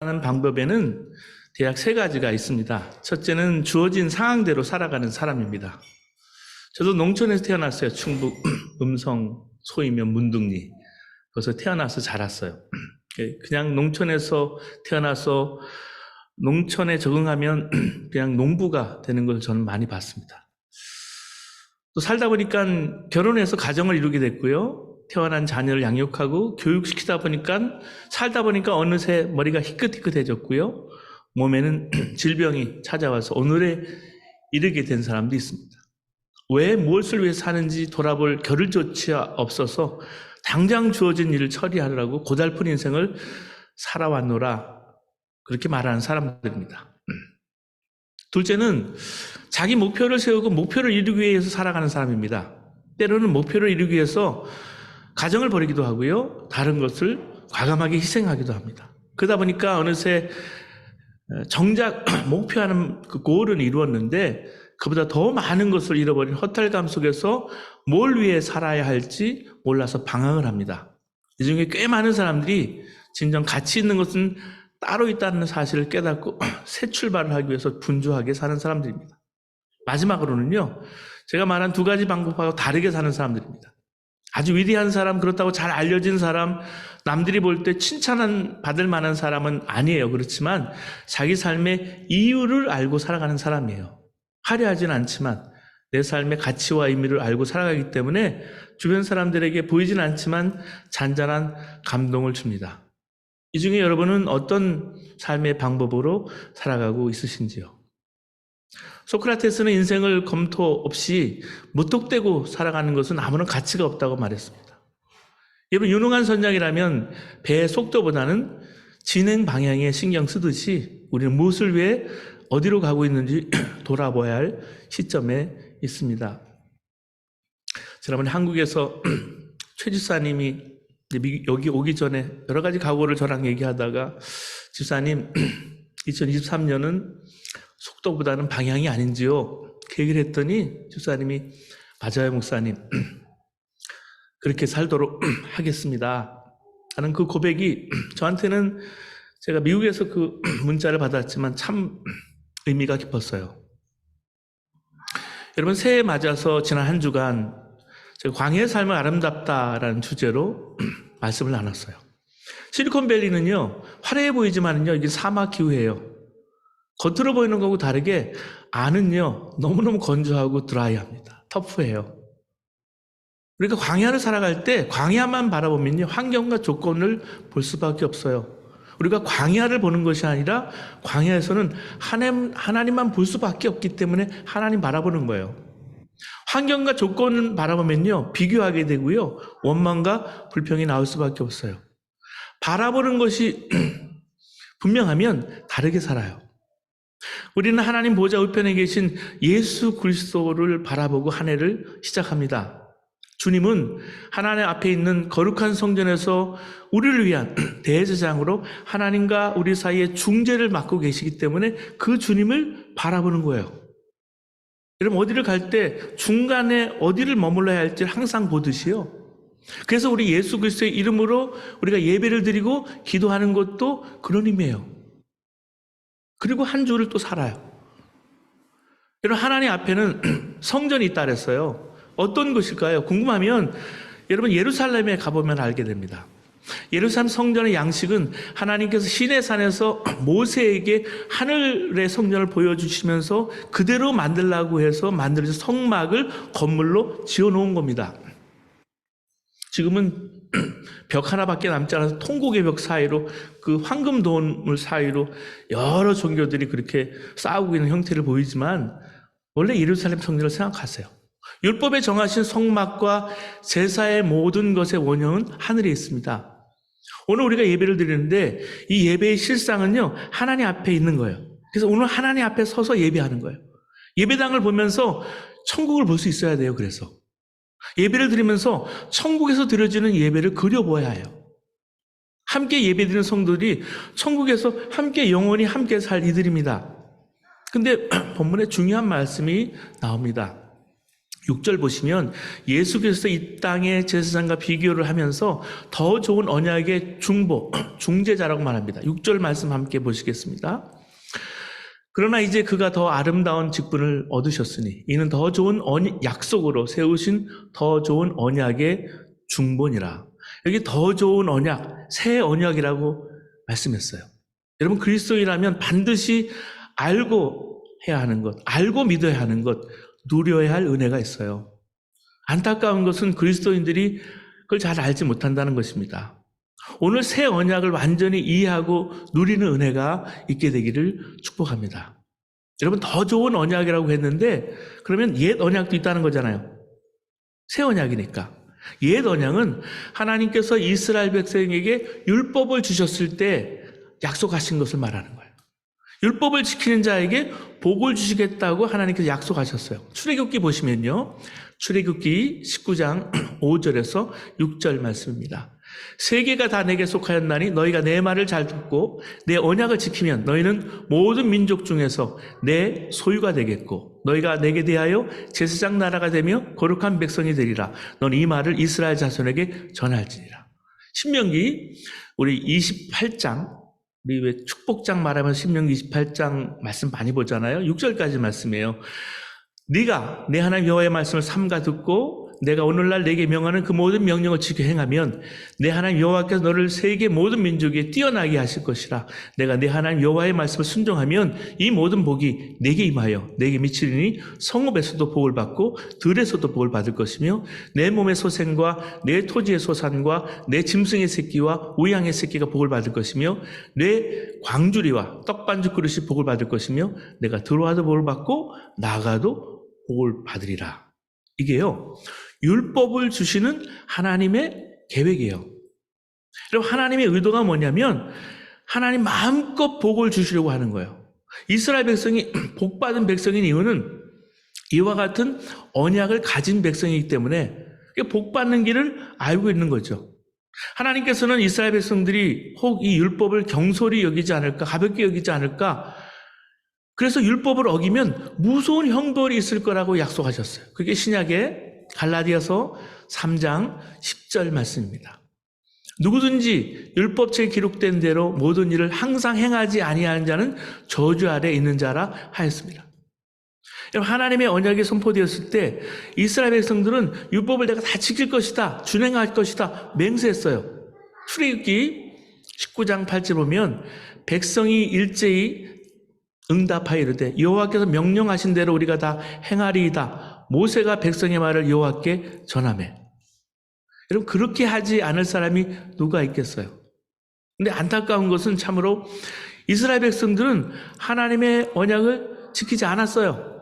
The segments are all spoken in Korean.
하는 방법에는 대략 세 가지가 있습니다. 첫째는 주어진 상황대로 살아가는 사람입니다. 저도 농촌에서 태어났어요. 충북 음성 소이면 문둥리. 거기서 태어나서 자랐어요. 그냥 농촌에서 태어나서 농촌에 적응하면 그냥 농부가 되는 걸 저는 많이 봤습니다. 또 살다 보니까 결혼해서 가정을 이루게 됐고요. 태어난 자녀를 양육하고 교육시키다 보니까 살다 보니까 어느새 머리가 희끗희끗해졌고요. 몸에는 질병이 찾아와서 오늘에 이르게 된 사람도 있습니다. 왜 무엇을 위해 사는지 돌아볼 겨를조차 없어서 당장 주어진 일을 처리하려고 고달픈 인생을 살아왔노라, 그렇게 말하는 사람들입니다. 둘째는 자기 목표를 세우고 목표를 이루기 위해서 살아가는 사람입니다. 때로는 목표를 이루기 위해서 가정을 버리기도 하고요. 다른 것을 과감하게 희생하기도 합니다. 그러다 보니까 어느새 정작 목표하는 그 골은 이루었는데 그보다 더 많은 것을 잃어버린 허탈감 속에서 뭘 위해 살아야 할지 몰라서 방황을 합니다. 이 중에 꽤 많은 사람들이 진정 가치 있는 것은 따로 있다는 사실을 깨닫고 새 출발을 하기 위해서 분주하게 사는 사람들입니다. 마지막으로는요, 제가 말한 두 가지 방법하고 다르게 사는 사람들입니다. 아주 위대한 사람, 그렇다고 잘 알려진 사람, 남들이 볼 때 칭찬 받을 만한 사람은 아니에요. 그렇지만 자기 삶의 이유를 알고 살아가는 사람이에요. 화려하진 않지만 내 삶의 가치와 의미를 알고 살아가기 때문에 주변 사람들에게 보이진 않지만 잔잔한 감동을 줍니다. 이 중에 여러분은 어떤 삶의 방법으로 살아가고 있으신지요? 소크라테스는 인생을 검토 없이 무턱대고 살아가는 것은 아무런 가치가 없다고 말했습니다. 여러분, 유능한 선장이라면 배의 속도보다는 진행 방향에 신경 쓰듯이 우리는 무엇을 위해 어디로 가고 있는지 돌아봐야 할 시점에 있습니다. 지난번에 한국에서 최 집사님이 여기 오기 전에 여러 가지 각오를 저랑 얘기하다가, 집사님 2023년은 속도보다는 방향이 아닌지요? 그 얘기를 했더니 집사님이 맞아요 목사님, 그렇게 살도록 하겠습니다 하는 그 고백이 저한테는, 제가 미국에서 그 문자를 받았지만 참 의미가 깊었어요. 여러분, 새해 맞아서 지난 한 주간 제가 광야의 삶은 아름답다라는 주제로 말씀을 나눴어요. 실리콘밸리는요, 화려해 보이지만요, 이게 사막 기후예요. 겉으로 보이는 거하고 다르게 안은요, 너무너무 건조하고 드라이합니다. 터프해요. 우리가 광야를 살아갈 때 광야만 바라보면요, 환경과 조건을 볼 수밖에 없어요. 우리가 광야를 보는 것이 아니라 광야에서는 하나님만 볼 수밖에 없기 때문에 하나님 바라보는 거예요. 환경과 조건을 바라보면요, 비교하게 되고요, 원망과 불평이 나올 수밖에 없어요. 바라보는 것이 분명하면 다르게 살아요. 우리는 하나님 보좌 우편에 계신 예수 그리스도를 바라보고 한 해를 시작합니다. 주님은 하나님 앞에 있는 거룩한 성전에서 우리를 위한 대제사장으로 하나님과 우리 사이에 중재를 맡고 계시기 때문에 그 주님을 바라보는 거예요. 여러분, 어디를 갈 때 중간에 어디를 머물러야 할지를 항상 보듯이요. 그래서 우리 예수 그리스도의 이름으로 우리가 예배를 드리고 기도하는 것도 그런 의미예요. 그리고 한 주를 또 살아요. 여러분, 하나님 앞에는 성전이 있다 그랬어요. 어떤 것일까요? 궁금하면 여러분 예루살렘에 가보면 알게 됩니다. 예루살렘 성전의 양식은 하나님께서 시내산에서 모세에게 하늘의 성전을 보여주시면서 그대로 만들라고 해서 만들어진 성막을 건물로 지어놓은 겁니다. 지금은 벽 하나밖에 남지 않아서 통곡의 벽 사이로, 그 황금 도울 사이로 여러 종교들이 그렇게 싸우고 있는 형태를 보이지만, 원래 예루살렘 성전을 생각하세요. 율법에 정하신 성막과 제사의 모든 것의 원형은 하늘에 있습니다. 오늘 우리가 예배를 드리는데 이 예배의 실상은요, 하나님 앞에 있는 거예요. 그래서 오늘 하나님 앞에 서서 예배하는 거예요. 예배당을 보면서 천국을 볼 수 있어야 돼요. 그래서 예배를 드리면서 천국에서 드려지는 예배를 그려보아야 해요. 함께 예배드리는 성도들이 천국에서 함께 영원히 함께 살 이들입니다. 근데 본문에 중요한 말씀이 나옵니다. 6절 보시면 예수께서 이 땅의 제사장과 비교를 하면서 더 좋은 언약의 중재자라고 말합니다. 6절 말씀 함께 보시겠습니다. 그러나 이제 그가 더 아름다운 직분을 얻으셨으니 이는 더 좋은 약속으로 세우신 더 좋은 언약의 중본이라. 여기 더 좋은 언약, 새 언약이라고 말씀했어요. 여러분, 그리스도인이라면 반드시 알고 해야 하는 것, 알고 믿어야 하는 것, 누려야 할 은혜가 있어요. 안타까운 것은 그리스도인들이 그걸 잘 알지 못한다는 것입니다. 오늘 새 언약을 완전히 이해하고 누리는 은혜가 있게 되기를 축복합니다. 여러분, 더 좋은 언약이라고 했는데 그러면 옛 언약도 있다는 거잖아요. 새 언약이니까. 옛 언약은 하나님께서 이스라엘 백성에게 율법을 주셨을 때 약속하신 것을 말하는 거예요. 율법을 지키는 자에게 복을 주시겠다고 하나님께서 약속하셨어요. 출애굽기 보시면요. 출애굽기 19장 5절에서 6절 말씀입니다. 세계가 다 내게 속하였나니 너희가 내 말을 잘 듣고 내 언약을 지키면 너희는 모든 민족 중에서 내 소유가 되겠고 너희가 내게 대하여 제사장 나라가 되며 거룩한 백성이 되리라. 너는 이 말을 이스라엘 자손에게 전할지니라. 신명기 우리 28장, 우리 왜 축복장 말하면 신명기 28장 말씀 많이 보잖아요. 6절까지 말씀이에요. 네가 내 하나님 여호와의 말씀을 삼가 듣고 내가 오늘날 내게 명하는 그 모든 명령을 지켜 행하면 내 하나님 여호와께서 너를 세계 모든 민족에 뛰어나게 하실 것이라. 내가 내 하나님 여호와의 말씀을 순종하면 이 모든 복이 내게 임하여 내게 미치리니 성읍에서도 복을 받고 들에서도 복을 받을 것이며 내 몸의 소생과 내 토지의 소산과 내 짐승의 새끼와 우양의 새끼가 복을 받을 것이며 내 광주리와 떡반죽 그릇이 복을 받을 것이며 내가 들어와도 복을 받고 나가도 복을 받으리라. 이게요, 율법을 주시는 하나님의 계획이에요. 여러분, 하나님의 의도가 뭐냐면 하나님 마음껏 복을 주시려고 하는 거예요. 이스라엘 백성이 복받은 백성인 이유는 이와 같은 언약을 가진 백성이기 때문에 복받는 길을 알고 있는 거죠. 하나님께서는 이스라엘 백성들이 혹 이 율법을 경솔히 여기지 않을까, 가볍게 여기지 않을까, 그래서 율법을 어기면 무서운 형벌이 있을 거라고 약속하셨어요. 그게 신약의 갈라디아서 3장 10절 말씀입니다. 누구든지 율법책에 기록된 대로 모든 일을 항상 행하지 아니하는 자는 저주 아래 있는 자라 하였습니다. 하나님의 언약이 선포되었을 때 이스라엘 백성들은 율법을 내가 다 지킬 것이다, 준행할 것이다 맹세했어요. 출애굽기 19장 8절 보면 백성이 일제히 응답하여 이르되 여호와께서 명령하신 대로 우리가 다 행하리이다. 모세가 백성의 말을 여호와께 전하매. 여러분, 그렇게 하지 않을 사람이 누가 있겠어요? 근데 안타까운 것은 참으로 이스라엘 백성들은 하나님의 언약을 지키지 않았어요.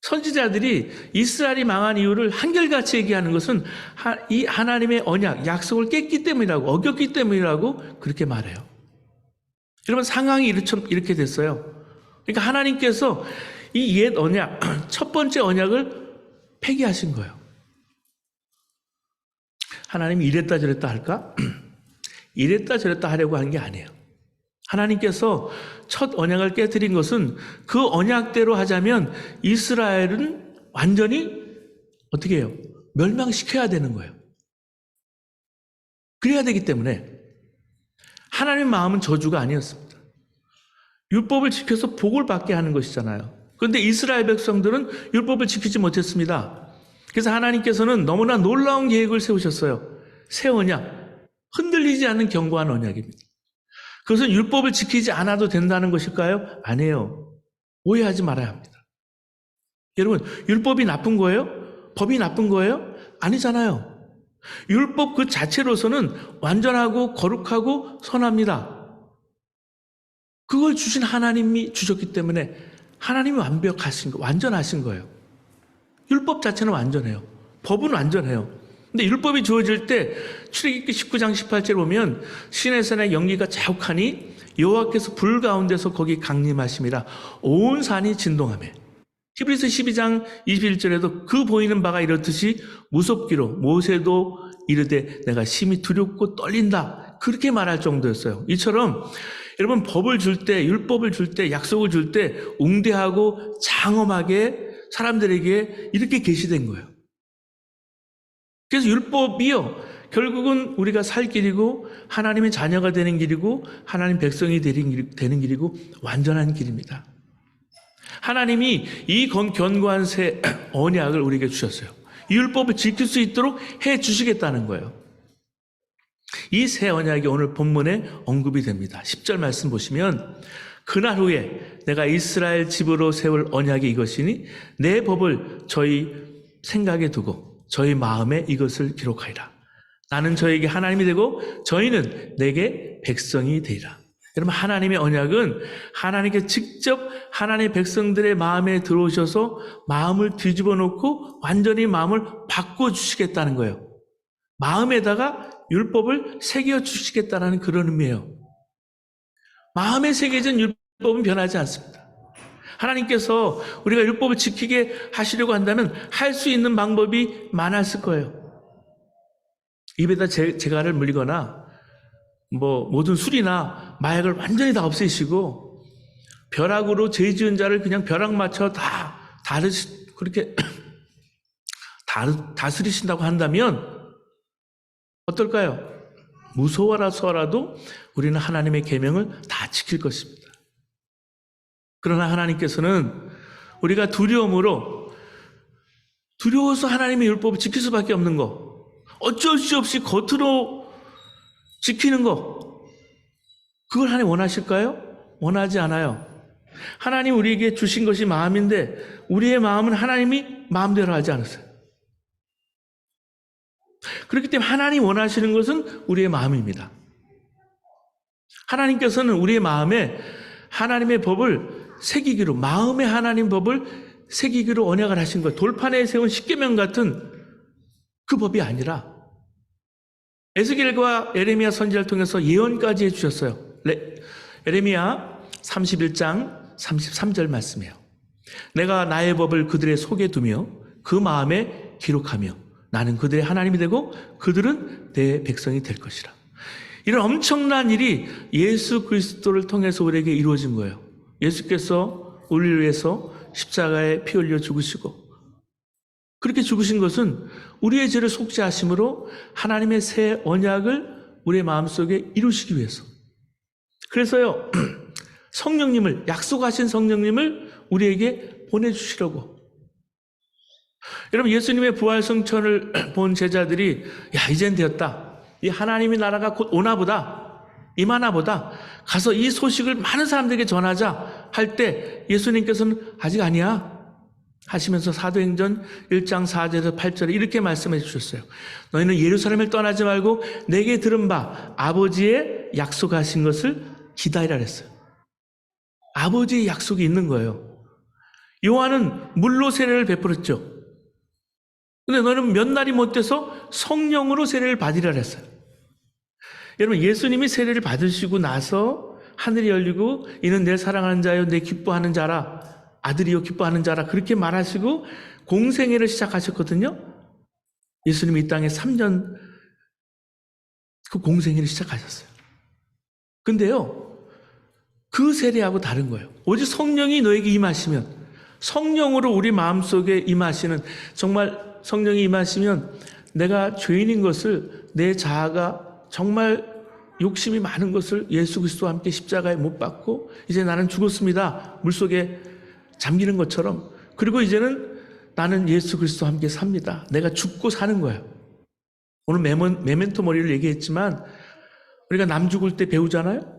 선지자들이 이스라엘이 망한 이유를 한결같이 얘기하는 것은 이 하나님의 언약, 약속을 깼기 때문이라고, 어겼기 때문이라고 그렇게 말해요. 여러분, 상황이 이렇게 됐어요. 그러니까 하나님께서 이 옛 언약, 첫 번째 언약을 폐기하신 거예요. 하나님이 이랬다 저랬다 할까? 이랬다 저랬다 하려고 한 게 아니에요. 하나님께서 첫 언약을 깨뜨린 것은 그 언약대로 하자면 이스라엘은 완전히 어떻게 해요? 멸망시켜야 되는 거예요. 그래야 되기 때문에 하나님의 마음은 저주가 아니었습니다. 율법을 지켜서 복을 받게 하는 것이잖아요. 그런데 이스라엘 백성들은 율법을 지키지 못했습니다. 그래서 하나님께서는 너무나 놀라운 계획을 세우셨어요. 새 언약, 흔들리지 않는 견고한 언약입니다. 그것은 율법을 지키지 않아도 된다는 것일까요? 아니에요. 오해하지 말아야 합니다. 여러분, 율법이 나쁜 거예요? 법이 나쁜 거예요? 아니잖아요. 율법 그 자체로서는 완전하고 거룩하고 선합니다. 그걸 주신 하나님이 주셨기 때문에 하나님이 완전하신 거예요. 율법 자체는 완전해요. 법은 완전해요. 근데 율법이 주어질 때 출애굽기 19장 18절 보면 시내산의 연기가 자욱하니 여호와께서 불 가운데서 거기 강림하심이라 온 산이 진동하며. 히브리서 12장 21절에도 그 보이는 바가 이렇듯이 무섭기로 모세도 이르되 내가 심히 두렵고 떨린다, 그렇게 말할 정도였어요. 이처럼 여러분, 법을 줄 때, 율법을 줄 때, 약속을 줄 때 웅대하고 장엄하게 사람들에게 이렇게 계시된 거예요. 그래서 율법이요, 결국은 우리가 살 길이고 하나님의 자녀가 되는 길이고 하나님 백성이 되는 길이고 완전한 길입니다. 하나님이 이 견고한 새 언약을 우리에게 주셨어요. 이 율법을 지킬 수 있도록 해 주시겠다는 거예요. 이 새 언약이 오늘 본문에 언급이 됩니다. 10절 말씀 보시면 그날 후에 내가 이스라엘 집으로 세울 언약이 이것이니 내 법을 저희 생각에 두고 저희 마음에 이것을 기록하리라. 나는 저에게 하나님이 되고 저희는 내게 백성이 되리라. 여러분, 하나님의 언약은 하나님께 직접 하나님의 백성들의 마음에 들어오셔서 마음을 뒤집어 놓고 완전히 마음을 바꿔주시겠다는 거예요. 마음에다가 율법을 새겨주시겠다는 그런 의미예요. 마음에 새겨진 율법은 변하지 않습니다. 하나님께서 우리가 율법을 지키게 하시려고 한다면 할 수 있는 방법이 많았을 거예요. 입에다 재갈을 물리거나 모든 술이나 마약을 완전히 다 없애시고 벼락으로 죄 지은 자를 그냥 벼락 맞춰 그렇게 다스리신다고 한다면 어떨까요? 무서워라서라도 우리는 하나님의 계명을 다 지킬 것입니다. 그러나 하나님께서는 우리가 두려워서 하나님의 율법을 지킬 수밖에 없는 거, 어쩔 수 없이 겉으로 지키는 거, 그걸 하나님 원하실까요? 원하지 않아요. 하나님 우리에게 주신 것이 마음인데 우리의 마음은 하나님이 마음대로 하지 않았어요. 그렇기 때문에 하나님 원하시는 것은 우리의 마음입니다. 하나님께서는 우리의 마음에 하나님의 법을 새기기로, 마음에 하나님 법을 새기기로 언약을 하신 거예요. 돌판에 세운 십계명 같은 그 법이 아니라 에스겔과 에레미야 선지자를 통해서 예언까지 해주셨어요. 에레미야 31장 33절 말씀이에요. 내가 나의 법을 그들의 속에 두며 그 마음에 기록하며 나는 그들의 하나님이 되고 그들은 내 백성이 될 것이라. 이런 엄청난 일이 예수 그리스도를 통해서 우리에게 이루어진 거예요. 예수께서 우리를 위해서 십자가에 피 흘려 죽으시고, 그렇게 죽으신 것은 우리의 죄를 속죄하심으로 하나님의 새 언약을 우리의 마음속에 이루시기 위해서. 그래서요, 성령님을, 약속하신 성령님을 우리에게 보내주시려고. 여러분, 예수님의 부활 성천을 본 제자들이 이젠 되었다, 이 하나님의 나라가 곧 오나보다, 임하나보다, 가서 이 소식을 많은 사람들에게 전하자 할 때 예수님께서는 아직 아니야 하시면서 사도행전 1장 4절에서 8절에 이렇게 말씀해 주셨어요. 너희는 예루살렘을 떠나지 말고 내게 들은 바 아버지의 약속하신 것을 기다리라 했어요. 아버지의 약속이 있는 거예요. 요한은 물로 세례를 베풀었죠. 근데 너는 몇 날이 못 돼서 성령으로 세례를 받으리라 했어요. 여러분, 예수님이 세례를 받으시고 나서 하늘이 열리고 이는 내 사랑하는 자요 내 기뻐하는 자라, 아들이요 기뻐하는 자라, 그렇게 말하시고 공생애를 시작하셨거든요. 예수님이 이 땅에 3년 그 공생애를 시작하셨어요. 근데요, 그 세례하고 다른 거예요. 오직 성령이 너에게 임하시면, 성령으로 우리 마음속에 임하시는, 정말 성령이 임하시면 내가 죄인인 것을, 내 자아가 정말 욕심이 많은 것을 예수 그리스도와 함께 십자가에 못 박고 이제 나는 죽었습니다, 물속에 잠기는 것처럼, 그리고 이제는 나는 예수 그리스도와 함께 삽니다. 내가 죽고 사는 거예요. 오늘 메멘토 모리를 얘기했지만 우리가 남 죽을 때 배우잖아요.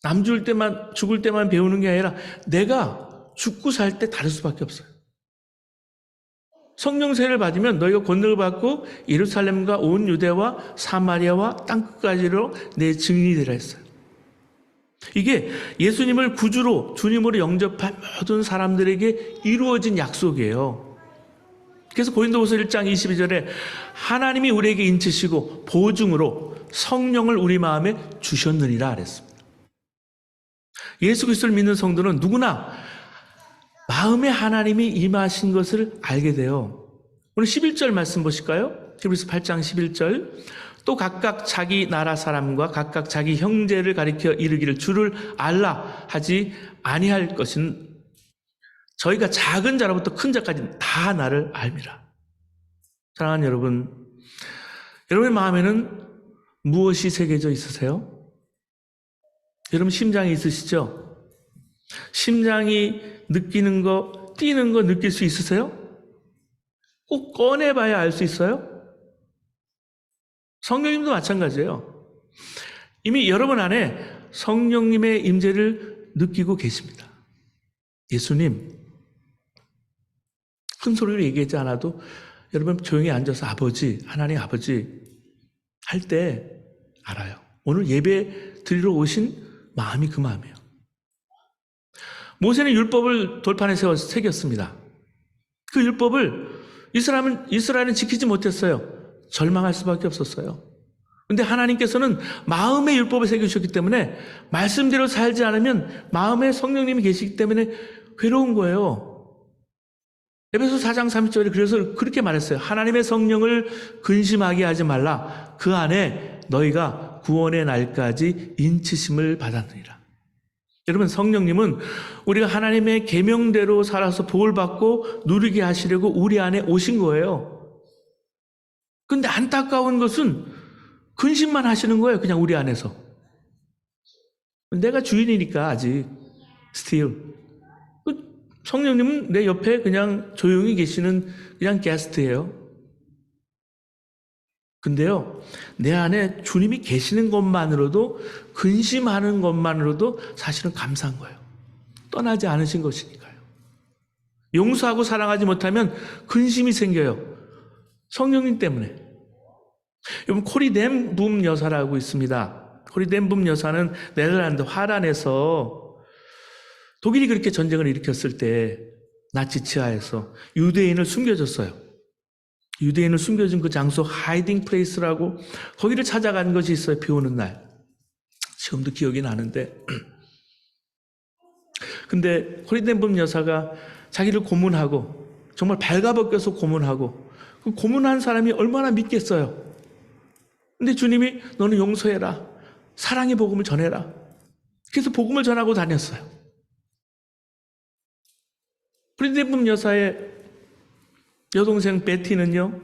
남 죽을 때만 배우는 게 아니라 내가 죽고 살 때 다를 수밖에 없어요. 성령 세례를 받으면 너희가 권능을 받고 예루살렘과 온 유대와 사마리아와 땅끝까지로 내 증인이 되라 했어요. 이게 예수님을 구주로, 주님으로 영접한 모든 사람들에게 이루어진 약속이에요. 그래서 고린도후서 1장 22절에 하나님이 우리에게 인치시고 보증으로 성령을 우리 마음에 주셨느니라 그랬습니다. 예수 그리스도를 믿는 성도는 누구나 마음에 하나님이 임하신 것을 알게 돼요. 오늘 11절 말씀 보실까요? 히브리서 8장 11절. 또 각각 자기 나라 사람과 각각 자기 형제를 가리켜 이르기를 주를 알라 하지 아니할 것은 저희가 작은 자로부터 큰 자까지 다 나를 알미라. 사랑하는 여러분, 여러분의 마음에는 무엇이 새겨져 있으세요? 여러분 심장이 있으시죠? 심장이 느끼는 거, 뛰는 거 느낄 수 있으세요? 꼭 꺼내봐야 알 수 있어요? 성령님도 마찬가지예요. 이미 여러분 안에 성령님의 임재를 느끼고 계십니다. 예수님, 큰 소리로 얘기하지 않아도 여러분 조용히 앉아서 아버지, 하나님 아버지 할 때 알아요. 오늘 예배 드리러 오신 마음이 그 마음이에요. 모세는 율법을 돌판에 세워서 새겼습니다. 그 율법을 이스라엘은 지키지 못했어요. 절망할 수밖에 없었어요. 근데 하나님께서는 마음의 율법을 새겨주셨기 때문에 말씀대로 살지 않으면 마음에 성령님이 계시기 때문에 괴로운 거예요. 에베소 4장 30절에 그래서 그렇게 말했어요. 하나님의 성령을 근심하게 하지 말라. 그 안에 너희가 구원의 날까지 인치심을 받았느니라. 여러분, 성령님은 우리가 하나님의 계명대로 살아서 복을 받고 누리게 하시려고 우리 안에 오신 거예요. 근데 안타까운 것은 근심만 하시는 거예요. 그냥 우리 안에서. 내가 주인이니까 아직 still. 성령님은 내 옆에 그냥 조용히 계시는 그냥 게스트예요. 근데요, 내 안에 주님이 계시는 것만으로도, 근심하는 것만으로도 사실은 감사한 거예요. 떠나지 않으신 것이니까요. 용서하고 사랑하지 못하면 근심이 생겨요. 성령님 때문에. 여러분, 코리 댄 붐 여사라고 있습니다. 코리 댄 붐 여사는 네덜란드 화란에서 독일이 그렇게 전쟁을 일으켰을 때 나치 치하에서 유대인을 숨겨줬어요. 유대인을 숨겨준 그 장소 하이딩 플레이스라고 거기를 찾아간 것이 있어요. 비 오는 날. 지금도 기억이 나는데. 근데 코리 댄 붐 여사가 자기를 고문하고 정말 발가벗겨서 고문하고 그 고문한 사람이 얼마나 믿겠어요. 근데 주님이 너는 용서해라. 사랑의 복음을 전해라. 그래서 복음을 전하고 다녔어요. 코리 댄 붐 여사의 여동생 베티는요,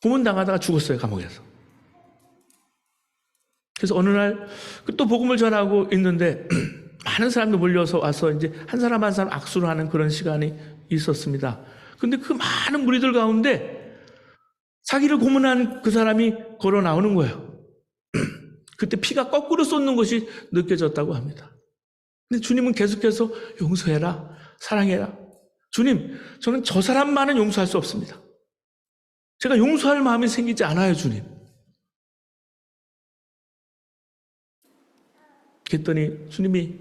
고문당하다가 죽었어요, 감옥에서. 그래서 어느 날 또 복음을 전하고 있는데 많은 사람들 몰려서 와서 이제 한 사람 한 사람 악수를 하는 그런 시간이 있었습니다. 근데 그 많은 무리들 가운데 자기를 고문한 그 사람이 걸어 나오는 거예요. 그때 피가 거꾸로 쏟는 것이 느껴졌다고 합니다. 근데 주님은 계속해서 용서해라, 사랑해라. 주님, 저는 저 사람만은 용서할 수 없습니다. 제가 용서할 마음이 생기지 않아요, 주님. 그랬더니 주님이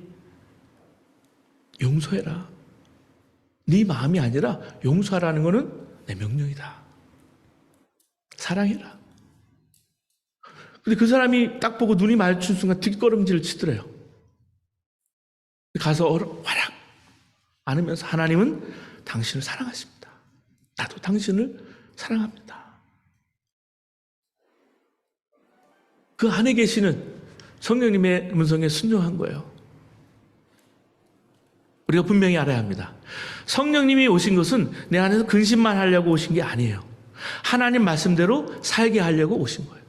용서해라. 네 마음이 아니라 용서하라는 것은 내 명령이다. 사랑해라. 근데 그 사람이 딱 보고 눈이 마주친 순간 뒷걸음질을 치더래요. 가서 와락 안으면서 하나님은 당신을 사랑하십니다. 나도 당신을 사랑합니다. 그 안에 계시는 성령님의 음성에 순종한 거예요. 우리가 분명히 알아야 합니다. 성령님이 오신 것은 내 안에서 근심만 하려고 오신 게 아니에요. 하나님 말씀대로 살게 하려고 오신 거예요.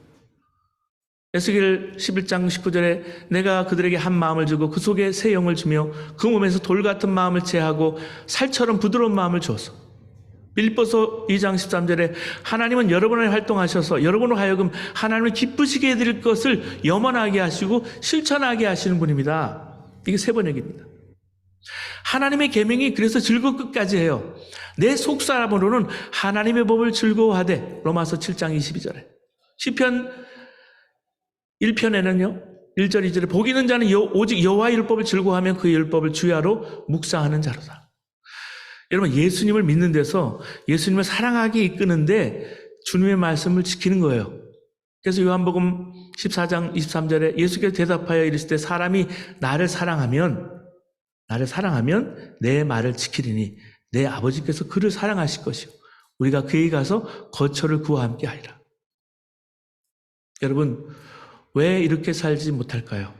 에스겔 11장 19절에 내가 그들에게 한 마음을 주고 그 속에 새 영을 주며 그 몸에서 돌 같은 마음을 제하고 살처럼 부드러운 마음을 주어서, 빌립보서 2장 13절에 하나님은 여러분을 활동하셔서 여러분으로 하여금 하나님을 기쁘시게 해드릴 것을 염원하게 하시고 실천하게 하시는 분입니다. 이게 세 번 얘기입니다. 하나님의 계명이 그래서 즐거울 끝까지 해요. 내 속사람으로는 하나님의 법을 즐거워하되, 로마서 7장 22절에. 시편 1편에는요 1절 2절에 복 있는 자는 오직 여호와의 율법을 즐거워하며 그 율법을 주야로 묵상하는 자로다. 여러분, 예수님을 믿는 데서 예수님을 사랑하게 이끄는데 주님의 말씀을 지키는 거예요. 그래서 요한복음 14장 23절에 예수께서 대답하여 이르시되 사람이 나를 사랑하면 내 말을 지키리니 내 아버지께서 그를 사랑하실 것이요 우리가 그에게 가서 거처를 그와 함께 하리라. 여러분, 왜 이렇게 살지 못할까요?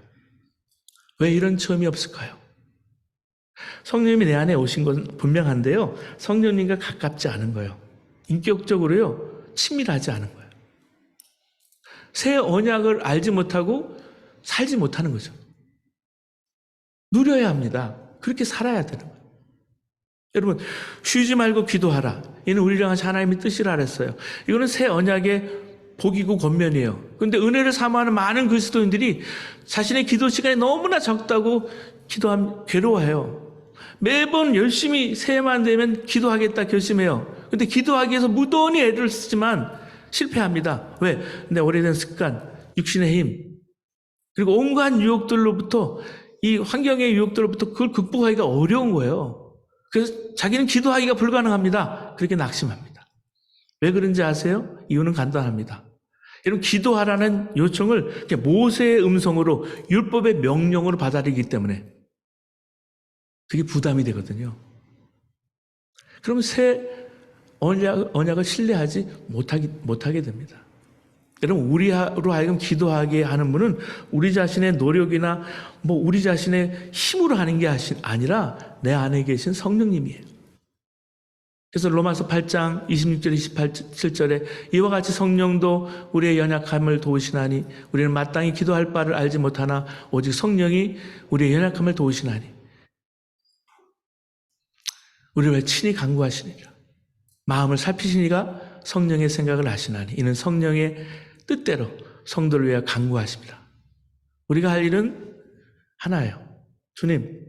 왜 이런 체험이 없을까요? 성령님이 내 안에 오신 건 분명한데요. 성령님과 가깝지 않은 거예요. 인격적으로요, 친밀하지 않은 거예요. 새 언약을 알지 못하고 살지 못하는 거죠. 누려야 합니다. 그렇게 살아야 되는 거예요. 여러분, 쉬지 말고 기도하라. 이는 우리를 향한 하나님의 뜻이라 그랬어요. 이거는 새 언약의 복이고 권면이에요. 그런데 은혜를 사모하는 많은 그리스도인들이 자신의 기도 시간이 너무나 적다고 기도하면 괴로워해요. 매번 열심히 새해만 되면 기도하겠다 결심해요. 근데 기도하기 위해서 무던히 애를 쓰지만 실패합니다. 왜? 내 오래된 습관, 육신의 힘, 그리고 온갖 유혹들로부터, 이 환경의 유혹들로부터 그걸 극복하기가 어려운 거예요. 그래서 자기는 기도하기가 불가능합니다. 그렇게 낙심합니다. 왜 그런지 아세요? 이유는 간단합니다. 여러분, 기도하라는 요청을 모세의 음성으로, 율법의 명령으로 받아들이기 때문에 그게 부담이 되거든요. 그럼 새 언약을 신뢰하지 못하게 됩니다. 여러분, 우리로 하여금 기도하게 하는 분은 우리 자신의 노력이나 우리 자신의 힘으로 하는 게 아니라 내 안에 계신 성령님이에요. 그래서 로마서 8장 26절 27절에 이와 같이 성령도 우리의 연약함을 도우시나니 우리는 마땅히 기도할 바를 알지 못하나 오직 성령이 우리의 연약함을 도우시나니 우리를 친히 간구하시니라. 마음을 살피시니가 성령의 생각을 아시나니 이는 성령의 뜻대로 성도를 위하여 간구하십니다. 우리가 할 일은 하나예요. 주님,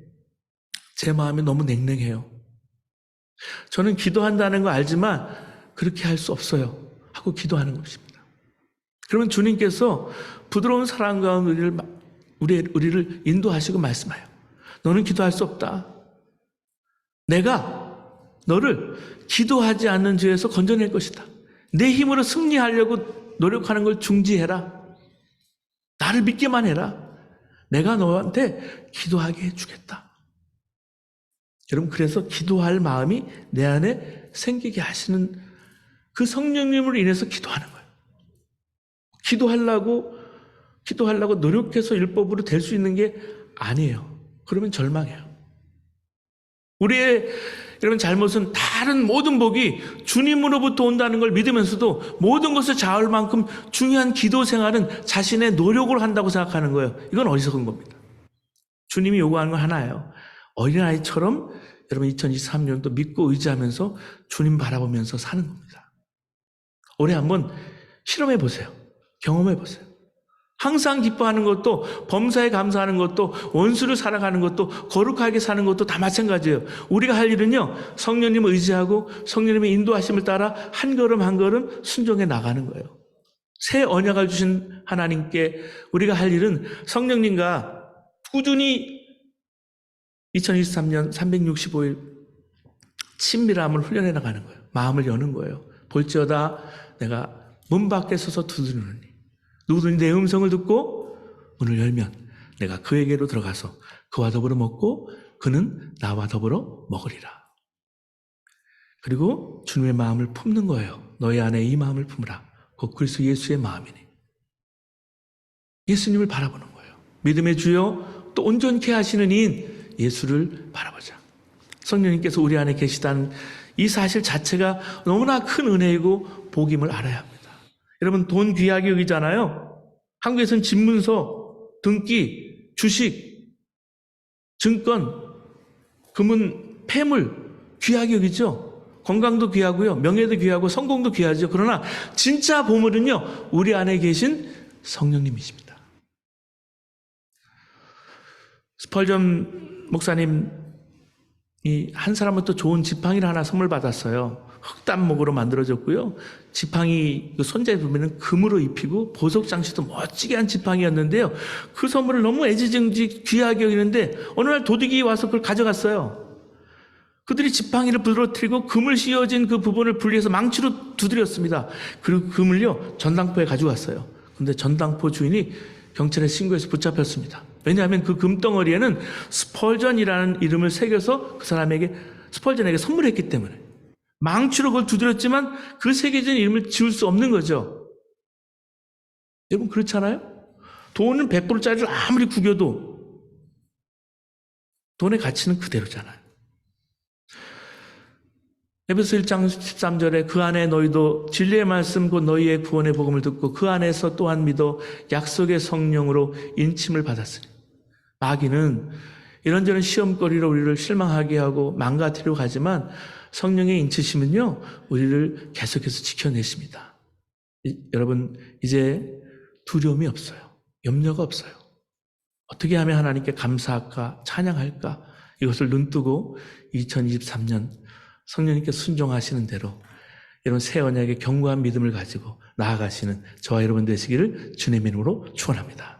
제 마음이 너무 냉랭해요. 저는 기도한다는 거 알지만 그렇게 할 수 없어요 하고 기도하는 것입니다. 그러면 주님께서 부드러운 사랑 가운데 우리를 인도하시고 말씀해요. 너는 기도할 수 없다. 내가 너를 기도하지 않는 죄에서 건져낼 것이다. 내 힘으로 승리하려고 노력하는 걸 중지해라. 나를 믿기만 해라. 내가 너한테 기도하게 해주겠다. 여러분, 그래서 기도할 마음이 내 안에 생기게 하시는 그 성령님으로 인해서 기도하는 거예요. 기도하려고 노력해서 율법으로 될 수 있는 게 아니에요. 그러면 절망해요. 우리의 여러분 잘못은 다른 모든 복이 주님으로부터 온다는 걸 믿으면서도 모든 것을 자을 만큼 중요한 기도 생활은 자신의 노력으로 한다고 생각하는 거예요. 이건 어리석은 겁니다. 주님이 요구하는 건 하나예요. 어린아이처럼 여러분 2023년도 믿고 의지하면서 주님 바라보면서 사는 겁니다. 올해 한번 실험해 보세요. 경험해 보세요. 항상 기뻐하는 것도, 범사에 감사하는 것도, 원수를 사랑하는 것도, 거룩하게 사는 것도 다 마찬가지예요. 우리가 할 일은요, 성령님을 의지하고 성령님의 인도하심을 따라 한 걸음 한 걸음 순종해 나가는 거예요. 새 언약을 주신 하나님께 우리가 할 일은 성령님과 꾸준히 2023년 365일 친밀함을 훈련해 나가는 거예요. 마음을 여는 거예요. 볼지어다 내가 문 밖에 서서 두드리노니 누구든지 내 음성을 듣고 문을 열면 내가 그에게로 들어가서 그와 더불어 먹고 그는 나와 더불어 먹으리라. 그리고 주님의 마음을 품는 거예요. 너희 안에 이 마음을 품으라. 곧 그리스도 예수의 마음이니. 예수님을 바라보는 거예요. 믿음의 주요 또 온전케 하시는 이인 예수를 바라보자. 성령님께서 우리 안에 계시다는 이 사실 자체가 너무나 큰 은혜이고 복임을 알아야 합니다. 여러분, 돈 귀하게 여기잖아요. 한국에서는 집문서, 등기, 주식, 증권, 금은, 폐물 귀하게 여기죠. 건강도 귀하고요. 명예도 귀하고 성공도 귀하죠. 그러나 진짜 보물은요, 우리 안에 계신 성령님이십니다. 스펄전 목사님이 한 사람부터 좋은 지팡이를 하나 선물 받았어요. 흙단목으로 만들어졌고요. 지팡이 손잡이 보면 금으로 입히고 보석 장식도 멋지게 한 지팡이였는데요. 그 선물을 너무 애지중지 귀하게 여기는데 어느 날 도둑이 와서 그걸 가져갔어요. 그들이 지팡이를 부러뜨리고 금을 씌워진 그 부분을 분리해서 망치로 두드렸습니다. 그리고 금을요 전당포에 가져갔어요. 그런데 전당포 주인이 경찰에 신고해서 붙잡혔습니다. 왜냐하면 그 금덩어리에는 스펄전이라는 이름을 새겨서 그 사람에게 스펄전에게 선물했기 때문에 망치로 그걸 두드렸지만 그 새겨진 이름을 지울 수 없는 거죠. 여러분 그렇잖아요? 돈은 100불짜리를 아무리 구겨도 돈의 가치는 그대로잖아요. 에베소 1장 13절에 그 안에 너희도 진리의 말씀 곧 너희의 구원의 복음을 듣고 그 안에서 또한 믿어 약속의 성령으로 인침을 받았으니. 마귀는 이런저런 시험거리로 우리를 실망하게 하고 망가뜨리려 가지만 성령의 인치심은요, 우리를 계속해서 지켜내십니다. 여러분, 이제 두려움이 없어요. 염려가 없어요. 어떻게 하면 하나님께 감사할까, 찬양할까, 이것을 눈뜨고 2023년 성령님께 순종하시는 대로 이런 새 언약의 견고한 믿음을 가지고 나아가시는 저와 여러분 되시기를 주님의 이름으로 축원합니다.